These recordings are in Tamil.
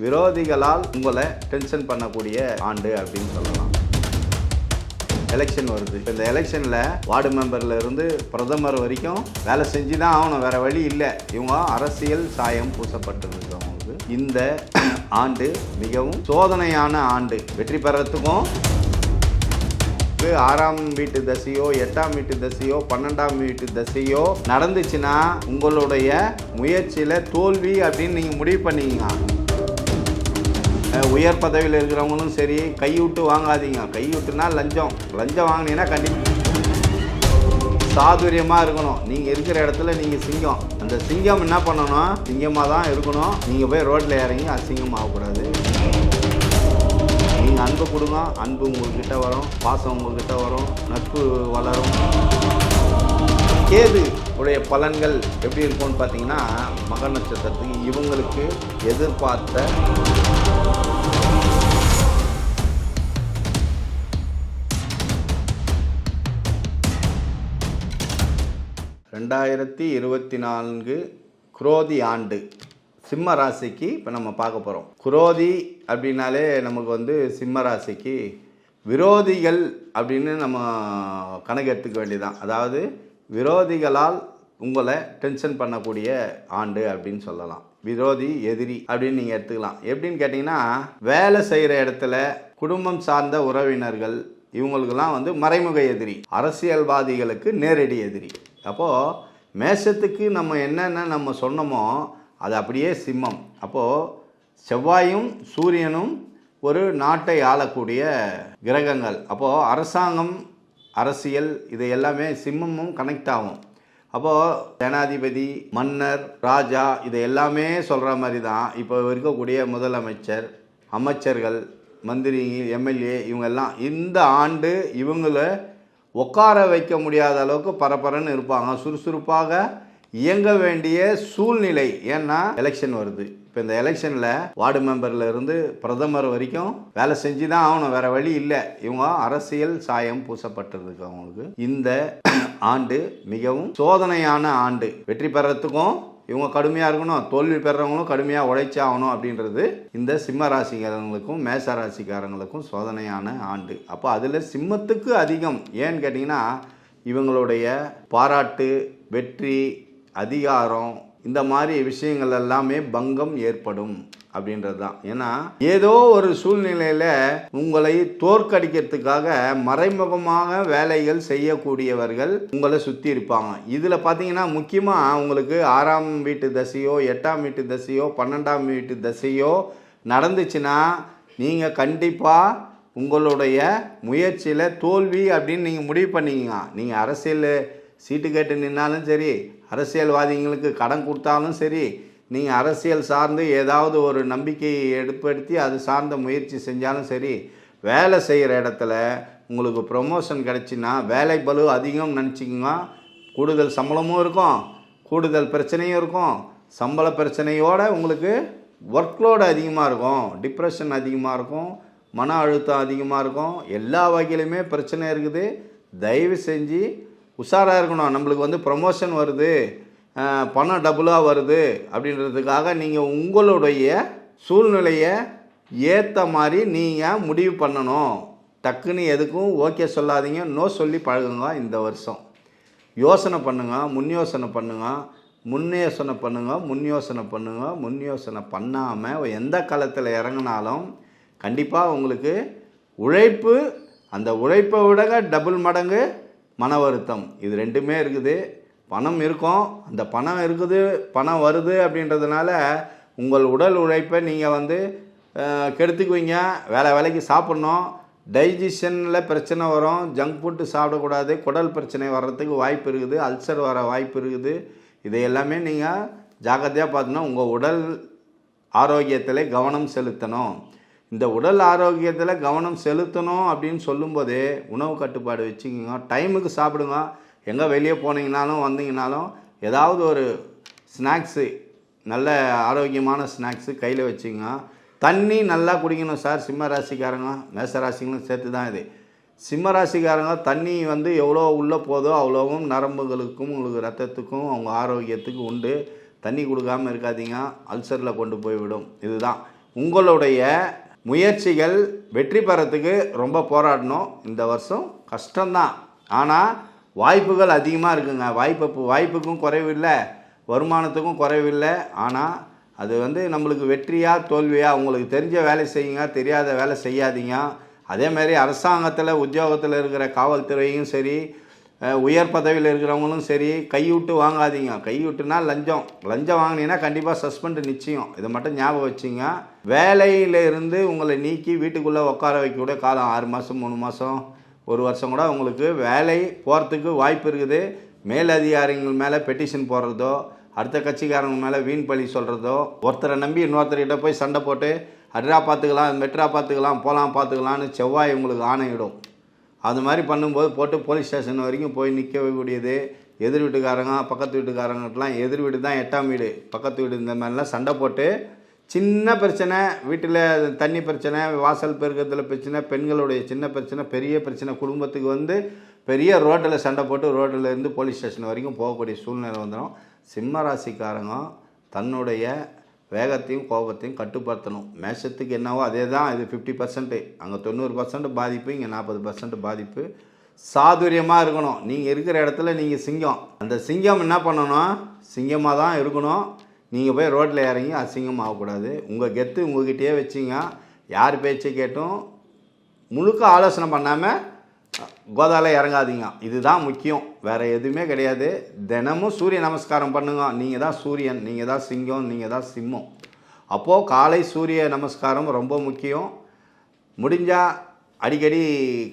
விரோதிகளால் உங்களை டென்ஷன் பண்ணக்கூடிய ஆண்டு அப்படின்னு சொல்லலாம். எலெக்ஷன் வருது. இப்போ இந்த எலெக்ஷனில் வார்டு மெம்பர்ல இருந்து பிரதமர் வரைக்கும் வேலை செஞ்சு தான் ஆகணும், வேற வழி இல்லை. இவங்க அரசியல் சாயம் பூசப்பட்டிருக்கிறவங்களுக்கு இந்த ஆண்டு மிகவும் சோதனையான ஆண்டு. வெற்றி பெறத்துக்கும் 6ஆம் வீட்டு தசையோ 8ஆம் வீட்டு தசையோ 12ஆம் வீட்டு தசையோ நடந்துச்சுன்னா உங்களுடைய முயற்சியில் தோல்வி அப்படின்னு நீங்கள் முடிவு பண்ணீங்க. உயர் பதவியில் இருக்கிறவங்களும் சரி, கைவிட்டு வாங்காதீங்க. கைவிட்டுனா லஞ்சம் வாங்கினீங்கன்னா கண்டிப்பாக சாதுரியமாக இருக்கணும். நீங்கள் இருக்கிற இடத்துல நீங்கள் சிங்கம். அந்த சிங்கம் என்ன பண்ணணும்? சிங்கமாக தான் இருக்கணும். நீங்கள் போய் ரோட்டில் இறங்கி அசிங்கம் ஆகக்கூடாது. நீங்கள் அன்பு கொடுங்க, அன்பு உங்கள்கிட்ட வரும், பாசம் உங்கள்கிட்ட வரும், நட்பு வளரும். கேது உடைய பலன்கள் எப்படி இருக்கும்னு பார்த்தீங்கன்னா, மக நட்சத்திரத்துக்கு இவங்களுக்கு எதிர்பார்த்த 2024 குரோதி ஆண்டு சிம்ம ராசிக்கு இப்போ நம்ம பார்க்க போகிறோம். குரோதி அப்படின்னாலே நமக்கு வந்து சிம்ம ராசிக்கு விரோதிகள் அப்படின்னு நம்ம கணக்கு எடுத்துக்க வேண்டியதான். அதாவது விரோதிகளால் உங்களை டென்ஷன் பண்ணக்கூடிய ஆண்டு அப்படின்னு சொல்லலாம். விரோதி, எதிரி அப்படின்னு நீங்கள் எடுத்துக்கலாம். எப்படின்னு கேட்டிங்கன்னா, வேலை செய்கிற இடத்துல குடும்பம் சார்ந்த உறவினர்கள் இவங்களுக்கெல்லாம் வந்து மறைமுக எதிரி, அரசியல்வாதிகளுக்கு நேரடி எதிரி. அப்போது மேஷத்துக்கு நம்ம என்னென்ன நம்ம சொன்னோமோ அது அப்படியே சிம்மம். அப்போது செவ்வாயும் சூரியனும் ஒரு நாட்டை ஆளக்கூடிய கிரகங்கள். அப்போது அரசாங்கம், அரசியல் இது எல்லாமே சிம்மமும் கனெக்ட் ஆகும். அப்போது ஜனாதிபதி, மன்னர், ராஜா இது எல்லாமே சொல்கிற மாதிரி தான் இப்போ இருக்கக்கூடிய முதலமைச்சர், அமைச்சர்கள், மந்திரி, எம்எல்ஏ இவங்கெல்லாம் இந்த ஆண்டு இவங்கள உட்கார வைக்க முடியாத அளவுக்கு பரபரன்னு இருப்பாங்க. சுறுசுறுப்பாக இயங்க வேண்டிய சூழ்நிலை. ஏன்னா எலெக்ஷன் வருது. இப்போ இந்த எலெக்ஷனில் வார்டு மெம்பர்ல இருந்து பிரதமர் வரைக்கும் வேலை செஞ்சு தான் ஆகணும், வேற வழி இல்லை. இவங்க அரசியல் சாயம் பூசப்பட்டிருக்கு. அவங்களுக்கு இந்த ஆண்டு மிகவும் சோதனையான ஆண்டு. வெற்றி பெறத்துக்கும் இவங்க கடுமையாக இருக்கணும், தோல்வி பெறவங்களும் கடுமையாக உழைச்சாகணும் அப்படின்றது இந்த சிம்ம ராசிக்காரங்களுக்கும் மேச ராசிக்காரங்களுக்கும் சோதனையான ஆண்டு. அப்போ அதில் சிம்மத்துக்கு அதிகம். ஏன்னு கேட்டிங்கன்னா, இவங்களுடைய பாராட்டு, வெற்றி, அதிகாரம் இந்த மாதிரி விஷயங்கள் எல்லாமே பங்கம் ஏற்படும் அப்படின்றது தான். ஏன்னா ஏதோ ஒரு சூழ்நிலையில் உங்களை தோற்கடிக்கிறதுக்காக மறைமுகமாக வேலைகள் செய்யக்கூடியவர்கள் உங்களை சுற்றி இருப்பாங்க. இதில் பார்த்தீங்கன்னா முக்கியமாக உங்களுக்கு 6ஆம் வீட்டு தசையோ 8ஆம் வீட்டு தசையோ 12ஆம் வீட்டு தசையோ நடந்துச்சுன்னா நீங்கள் கண்டிப்பாக உங்களுடைய முயற்சியில் தோல்வி அப்படின்னு நீங்கள் முடிவு பண்ணிங்க. நீங்கள் அரசியல் சீட்டு கேட்டு நின்னாலும் சரி, அரசியல்வாதிகளுக்கு கடன் கொடுத்தாலும் சரி, நீங்கள் அரசியல் சார்ந்து ஏதாவது ஒரு நம்பிக்கையை ஏற்படுத்தி அது சார்ந்த முயற்சி செஞ்சாலும் சரி, வேலை செய்கிற இடத்துல உங்களுக்கு ப்ரொமோஷன் கிடச்சின்னா வேலை பளு அதிகம் நினச்சிக்கோங்க. கூடுதல் சம்பளமும் இருக்கும், கூடுதல் பிரச்சனையும் இருக்கும். சம்பள பிரச்சனையோடு உங்களுக்கு ஒர்க்லோடு அதிகமாக இருக்கும், டிப்ரெஷன் அதிகமாக இருக்கும், மன அழுத்தம் அதிகமாக இருக்கும். எல்லா வகையிலுமே பிரச்சனை இருக்குது. தயவு செஞ்சு உஷாராக இருக்கணும். நம்மளுக்கு வந்து ப்ரொமோஷன் வருது, பணம் டபுளாக வருது அப்படின்றதுக்காக நீங்கள் உங்களுடைய சூழ்நிலையை ஏற்ற மாதிரி நீங்கள் முடிவு பண்ணணும். டக்குன்னு எதுக்கும் ஓகே சொல்லாதீங்க, நோ சொல்லி பழகுங்க. இந்த வருஷம் யோசனை பண்ணுங்கள், முன் யோசனை பண்ணுங்கள், முன் யோசனை பண்ணாமல் எந்த காலத்தில் இறங்கினாலும் கண்டிப்பாக உங்களுக்கு உழைப்பு, அந்த உழைப்பை விட டபுள் மடங்கு மன வருத்தம், இது ரெண்டுமே இருக்குது. பணம் இருக்கும், அந்த பணம் இருக்குது, பணம் வருது அப்படின்றதுனால உங்கள் உடல் உழைப்பை நீங்கள் வந்து கெடுத்துக்குவீங்க. வேலைக்கு சாப்பிட்ணும், டைஜஷனில் பிரச்சனை வரும், ஜங்க் ஃபுட்டு சாப்பிடக்கூடாது, குடல் பிரச்சனை வர்றதுக்கு வாய்ப்பு இருக்குது, அல்சர் வர வாய்ப்பு இருக்குது. இதை எல்லாமே நீங்கள் ஜாக்கிரதையாக பார்த்துக்கணும். உங்கள் உடல் ஆரோக்கியத்தில் கவனம் செலுத்தணும். இந்த உடல் ஆரோக்கியத்தில் கவனம் செலுத்தணும் அப்படின்னு சொல்லும்போதே உணவு கட்டுப்பாடு வச்சுக்கோங்க. டைமுக்கு சாப்பிடுங்க. எங்கே வெளியே போனீங்கனாலும் வந்தீங்கனாலும் ஏதாவது ஒரு ஸ்நாக்ஸு, நல்ல ஆரோக்கியமான ஸ்நாக்ஸு கையில் வச்சுக்கோங்க. தண்ணி நல்லா குடிக்கணும் சார். சிம்ம ராசிக்காரங்க, மேச ராசிங்களும் சேர்த்து தான் இது. சிம்ம ராசிக்காரங்க தண்ணி வந்து எவ்வளோ உள்ளே போதோ அவ்வளோவும் நரம்புகளுக்கும் உங்களுக்கு ரத்தத்துக்கும் அவங்க ஆரோக்கியத்துக்கு உண்டு. தண்ணி கொடுக்காமல் இருக்காதீங்க, அல்சரில் கொண்டு போய்விடும். இதுதான் உங்களுடைய முயற்சிகள் வெற்றி பெறத்துக்கு ரொம்ப போராடணும். இந்த வருஷம் கஷ்டம்தான், ஆனால் வாய்ப்புகள் அதிகமாக இருக்குங்க. வாய்ப்புக்கும் குறைவில்லை, வருமானத்துக்கும் குறைவில்லை. ஆனால் அது நம்மளுக்கு வெற்றியா தோல்வியா உங்களுக்கு தெரிஞ்ச வேலை செய்யுங்க, தெரியாத வேலை செய்யாதீங்க. அதே மாதிரி அரசாங்கத்தில் உத்தியோகத்தில் இருக்கிற காவல்துறையும் சரி, உயர் பதவியில் இருக்கிறவங்களும் சரி, கைவிட்டு வாங்காதீங்க. கைவிட்டுனா லஞ்சம் வாங்கினீங்கன்னா கண்டிப்பாக சஸ்பெண்டு நிச்சயம். இதை மட்டும் ஞாபகம் வச்சுங்க. வேலையிலிருந்து உங்களை நீக்கி வீட்டுக்குள்ளே உட்கார வைக்கக்கூட காலம் 6 மாதம் 3 மாதம் 1 வருஷம் கூட உங்களுக்கு வேலை போகிறதுக்கு வாய்ப்பு இருக்குது. மேலதிகாரிகள் மேலே பெட்டிஷன் போடுறதோ, அடுத்த கட்சிக்காரங்க மேலே வீண் பழி சொல்கிறதோ, ஒருத்தரை நம்பி இன்னொருத்தர்கிட்ட போய் சண்டை போட்டு அட்ரா பார்த்துக்கலாம், மெட்ரா பார்த்துக்கலாம், போகலாம் பார்த்துக்கலான்னு செவ்வாய் உங்களுக்கு ஆணையிடும். அது மாதிரி பண்ணும்போது போட்டு போலீஸ் ஸ்டேஷன் வரைக்கும் போய் நிற்கக்கூடியது. எதிர் வீட்டுக்காரங்க பக்கத்து வீட்டுக்காரங்கட்டெலாம், எதிர் வீடு தான் 8ஆம் வீடு, பக்கத்து வீடு, இந்த மாதிரிலாம் சண்டை போட்டு சின்ன பிரச்சனை, வீட்டில் தண்ணி பிரச்சனை, வாசல் பெருக்கத்தில் பிரச்சனை, பெண்களுடைய சின்ன பிரச்சனை, பெரிய பிரச்சனை, குடும்பத்துக்கு பெரிய ரோட்டில் சண்டை போட்டு ரோட்டில் இருந்து போலீஸ் ஸ்டேஷன் வரைக்கும் போகக்கூடிய சூழ்நிலை வந்துடும். சிம்ம ராசிக்காரங்க தன்னுடைய வேகத்தையும் கோபத்தையும் கட்டுப்படுத்தணும். மேஷத்துக்கு என்னவோ அதே தான். இது 50%, அங்கே 90% பாதிப்பு, இங்கே 40% பாதிப்பு. சாதுரியமாக இருக்கணும். நீங்கள் இருக்கிற இடத்துல நீங்கள் சிங்கம். அந்த சிங்கம் என்ன பண்ணணும்? சிங்கமாக தான் இருக்கணும். நீங்கள் போய் ரோட்டில் இறங்கி அசிங்கம் ஆகக்கூடாது. உங்கள் கெத்து உங்கள்கிட்டயே வச்சிங்க. யார் பேச்சை கேட்டும் முழுக்க ஆலோசனை பண்ணாமல் கோதால இறங்காதீங்க. இதுதான் முக்கியம், வேறு எதுவுமே கிடையாது. தினமும் சூரிய நமஸ்காரம் பண்ணுங்க. நீங்கள் தான் சூரியன், நீங்கள் தான் சிங்கம், நீங்கள் தான் சிம்மம். அப்போது காலை சூரிய நமஸ்காரம் ரொம்ப முக்கியம். முடிஞ்சால் அடிக்கடி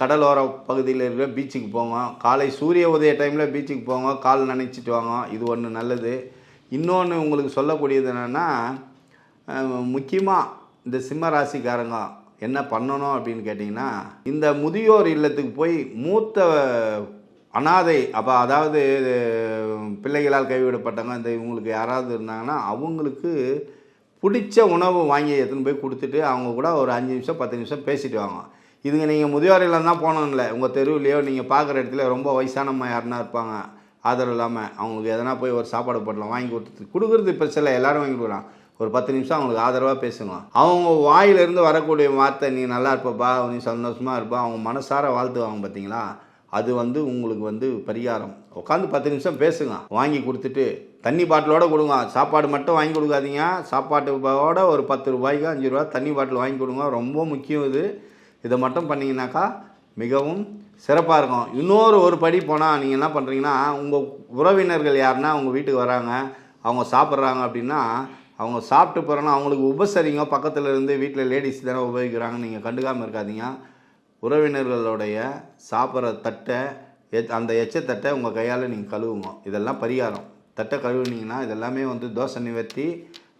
கடலோர பகுதியில் இருக்கிற பீச்சுக்கு போங்க. காலை சூரிய உதய டைமில் பீச்சுக்கு போங்க, கால் நனைச்சிட்டு வாங்க. இது ஒன்று நல்லது. இன்னொன்று உங்களுக்கு சொல்லக்கூடியது என்னென்னா, முக்கியமாக இந்த சிம்ம ராசிக்காரங்க என்ன பண்ணணும் அப்படின்னு கேட்டிங்கன்னா, இந்த முதியோர் இல்லத்துக்கு போய் மூத்த அனாதை, அதாவது பிள்ளைகளால் கைவிடப்பட்டவங்க, இந்த இவங்களுக்கு யாராவது இருந்தாங்கன்னா அவங்களுக்கு பிடிச்ச உணவு வாங்கி எடுத்துன்னு போய் கொடுத்துட்டு அவங்க கூட ஒரு 5 நிமிஷம் 10 நிமிஷம் பேசிட்டு வாங்க. இதுங்க நீங்கள் முதியோர் இல்லம் தான் போகணும் இல்லை, உங்கள் தெருவிலையோ நீங்கள் பார்க்குற இடத்துல ரொம்ப வயசானம்மா யாருன்னா இருப்பாங்க, ஆதரவு இல்லாமல், அவங்களுக்கு எதனா போய் ஒரு சாப்பாடு போட்டலாம் வாங்கி கொடுக்குறது பிரச்சனை இல்லை, எல்லோரும் வாங்கி கொடுக்கலாம். ஒரு 10 நிமிஷம் அவங்களுக்கு ஆதரவாக பேசுங்க. அவங்க வாயிலிருந்து வரக்கூடிய வார்த்தை, நீ நல்லா இருப்பப்பா, நீ சந்தோஷமாக இருப்பா, அவங்க மனசார வாழ்த்துவாங்க பார்த்தீங்களா, அது உங்களுக்கு பரிகாரம். உட்காந்து 10 நிமிஷம் பேசுங்க, வாங்கி கொடுத்துட்டு தண்ணி பாட்டிலோடு கொடுங்க. சாப்பாடு மட்டும் வாங்கி கொடுக்காதீங்க. சாப்பாட்டோட ஒரு 10 ரூபாய்க்கு 5 ரூபா தண்ணி பாட்டில் வாங்கி கொடுங்க. ரொம்ப முக்கியம் இது. இதை மட்டும் பண்ணிங்கனாக்கா மிகவும் சிறப்பாக இருக்கும். ஒரு படி போனால் நீங்கள் என்ன பண்ணுறீங்கன்னா, உங்கள் உறவினர்கள் யாருன்னா உங்கள் வீட்டுக்கு வராங்க, அவங்க சாப்பிட்றாங்க அப்படின்னா, அவங்க சாப்பிட்டு போகிறோன்னா அவங்களுக்கு உபசரிங்க. பக்கத்தில் இருந்து வீட்டில் லேடிஸ் தானே உபயோகிக்கிறாங்க, நீங்கள் கண்டுக்காமல் இருக்காதீங்க. உறவினர்களுடைய சாப்பிட்ற தட்டை, அந்த எச்சத்தட்டை உங்கள் கையால் நீங்கள் கழுவுங்க. இதெல்லாம் பரிகாரம். தட்டை கழுவுனீங்கன்னா இதெல்லாமே தோசை நிவர்த்தி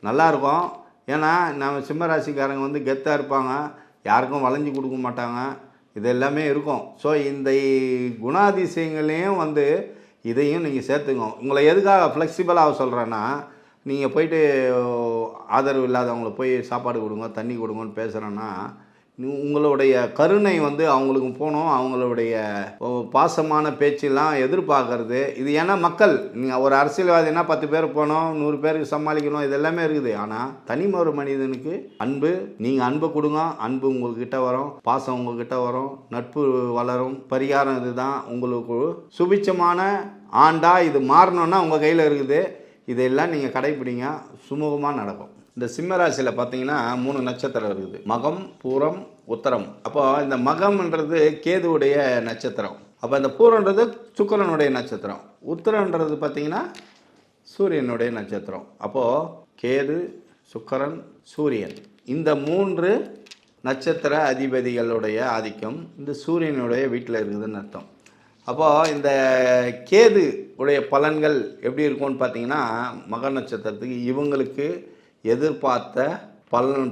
நல்லாயிருக்கும். ஏன்னா நம்ம சிம்மராசிக்காரங்க கெத்தாக இருப்பாங்க, யாருக்கும் வளைஞ்சு கொடுக்க மாட்டாங்க, இது எல்லாமே இருக்கும். ஸோ இந்த குணாதிசயங்களையும் இதையும் நீங்கள் சேர்த்துங்க. உங்களை எதுக்காக ஃப்ளெக்சிபிளாக சொல்கிறேன்னா, நீங்கள் போயிட்டு ஆதரவு இல்லாதவங்களை போய் சாப்பாடு கொடுங்க, தண்ணி கொடுங்கன்னு பேசுகிறேன்னா, உங்களுடைய கருணை அவங்களுக்கு போகணும். அவங்களுடைய பாசமான பேச்செல்லாம் எதிர்பார்க்கறது இது. ஏன்னா மக்கள், நீங்கள் ஒரு அரசியல்வாதினா 10 பேர் போகணும், 100 பேருக்கு சமாளிக்கணும், இது எல்லாமே இருக்குது. ஆனால் தனி ஒரு மனிதனுக்கு அன்பு, நீங்கள் அன்பு கொடுங்க, அன்பு உங்கள்கிட்ட வரும், பாசம் உங்கள்கிட்ட வரும், நட்பு வளரும். பரிகாரம் இதுதான். உங்களுக்கு சுபிட்சமான ஆண்டா இது மாறணும்னா உங்கள் கையில் இருக்குது. இதெல்லாம் நீங்கள் கடைப்பிடிங்க, சுமூகமாக நடக்கும். இந்த சிம்மராசியில் பார்த்தீங்கன்னா 3 நட்சத்திரம் இருக்குது, மகம், பூரம், உத்தரம். அப்போ இந்த மகம்ன்றது கேதுவுடைய நட்சத்திரம். அப்போ இந்த பூரன்றது சுக்கிரனுடைய நட்சத்திரம். உத்தரன்றது பார்த்தீங்கன்னா சூரியனுடைய நட்சத்திரம். அப்போது கேது, சுக்கிரன், சூரியன், இந்த 3 நட்சத்திர அதிபதிகளுடைய ஆதிக்கம் இந்த சூரியனுடைய வீட்டில் இருக்குதுன்னு அர்த்தம். அப்போது இந்த கேது உடைய பலன்கள் எப்படி இருக்கும்னு பார்த்தீங்கன்னா, மக நட்சத்திரத்துக்கு இவங்களுக்கு எதிர்பார்த்த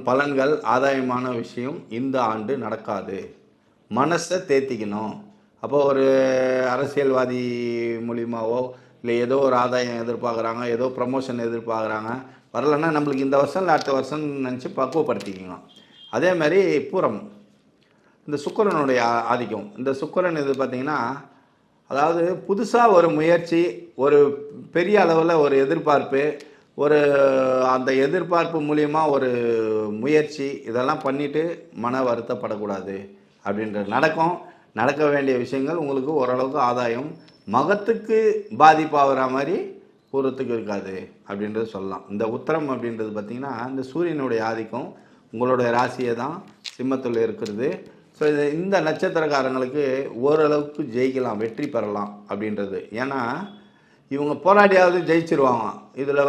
பலன்கள், ஆதாயமான விஷயம் இந்த ஆண்டு நடக்காது. மனசை தேத்திக்கணும். அப்போது ஒரு அரசியல்வாதி மூலியமாவோ இல்லை ஏதோ ஒரு ஆதாயம் எதிர்பார்க்குறாங்க, ஏதோ ப்ரமோஷன் எதிர்பார்க்குறாங்க, வரலன்னா நம்மளுக்கு இந்த வருஷம் இல்லை அடுத்த வருஷம் நினச்சி பக்குவப்படுத்திக்கணும். அதே மாதிரி பூரம், இந்த சுக்கிரனுடைய ஆதிக்கம். இந்த சுக்கிரன் இது பார்த்திங்கன்னா, அதாவது புதுசாக ஒரு முயற்சி, ஒரு பெரிய அளவில் ஒரு எதிர்பார்ப்பு, ஒரு அந்த எதிர்பார்ப்பு மூலியமாக ஒரு முயற்சி இதெல்லாம் பண்ணிவிட்டு மன வருத்தப்படக்கூடாது அப்படின்றது நடக்க வேண்டிய விஷயங்கள் உங்களுக்கு ஓரளவுக்கு ஆதாயம், மகத்துக்கு பாதிப்பாகிற மாதிரி பூரத்துக்கு இருக்காது அப்படின்றது சொல்லலாம். இந்த உத்திரம் அப்படின்றது பார்த்திங்கன்னா இந்த சூரியனுடைய ஆதிக்கம் உங்களுடைய ராசியை தான் சிம்மத்தில் இருக்கிறது. ஸோ இந்த நட்சத்திரக்காரங்களுக்கு ஓரளவுக்கு ஜெயிக்கலாம், வெற்றி பெறலாம் அப்படின்றது. ஏன்னா இவங்க போராடியாவது ஜெயிச்சிருவாங்க. இதில்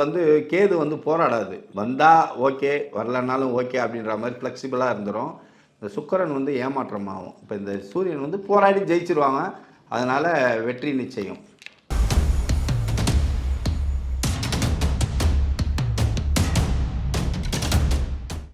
கேது போராடாது, வந்தால் ஓகே வரலனாலும் ஓகே அப்படின்ற மாதிரி ஃப்ளெக்சிபிளாக இருந்துடும். இந்த சுக்கிரன் ஏமாற்றமாகும். இப்போ இந்த சூரியன் போராடி ஜெயிச்சிருவாங்க, அதனால் வெற்றி நிச்சயம்.